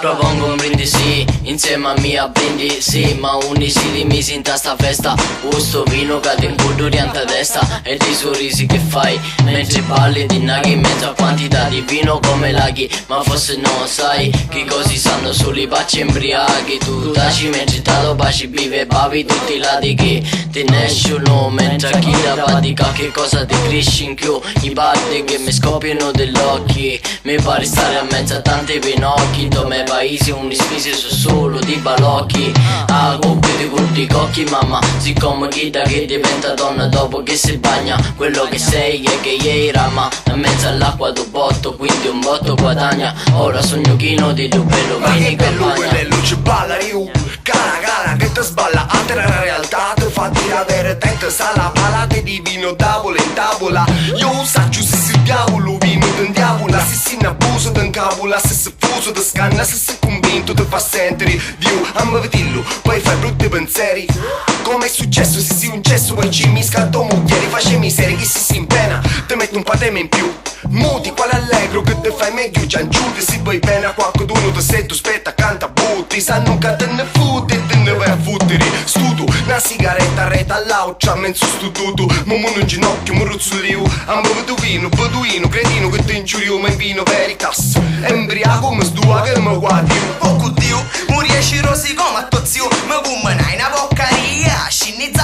Propongo un brindisi insieme a mia brindisi, ma unisi di misi in sta festa. Gusto vino cade in culo orienta testa e dei sorrisi che fai mentre balli di naghi in mezzo a quantità di vino come laghi. Ma forse non sai che così sanno solo i pacci embriaghi. Tu taci mentre te lo baci, bive e bavi tutti i lati che te ne escono mentre chi la pratica che cosa ti cresci in più. I parti che mi scoppiano degli occhi, mi pare stare a mezzo a tanti pinocchi. Come paesi un spese su solo di balocchi. A coppie di curti cocchi mamma, siccome chi da che diventa donna dopo che si bagna. Quello che sei è che ieri rama a mezzo all'acqua tu botto, quindi un botto guadagna. Ora sogno chino di tu bello ma che bello ci balla io. Cara che ti sballa, altra realtà ti fa avere tente sala. Palate di vino tavola in tavola. Io saggio se si diavolo vino d'un diavola. Se si ne abuso d'un cavola, se si fuso di scanna, se si convinto ti fa sentire Dio, amma vedillo, poi fai brutti pensieri. Come è successo se si un cesso, poi ci mi scatto mucchieri. Face miseria che si in pena, ti metti un pateme in più. Muti quale allegro che te fai meglio giangiuti. Se poi pena qualcuno ti sei tu aspetta canta butti. Sanno che te ne futti e te ne vai a fottere. Studu, una sigaretta reta all'aucia mezzo studuto. Momo in ginocchio, mo ruzzolio. Amma beduino, cretino che te ingiurio. Ma in vino veritas, embriaco mi stua che mi guardi. Oh Dio, mi riesci rossi come a tuo zio. Ma come n'hai una boccaria, scinizza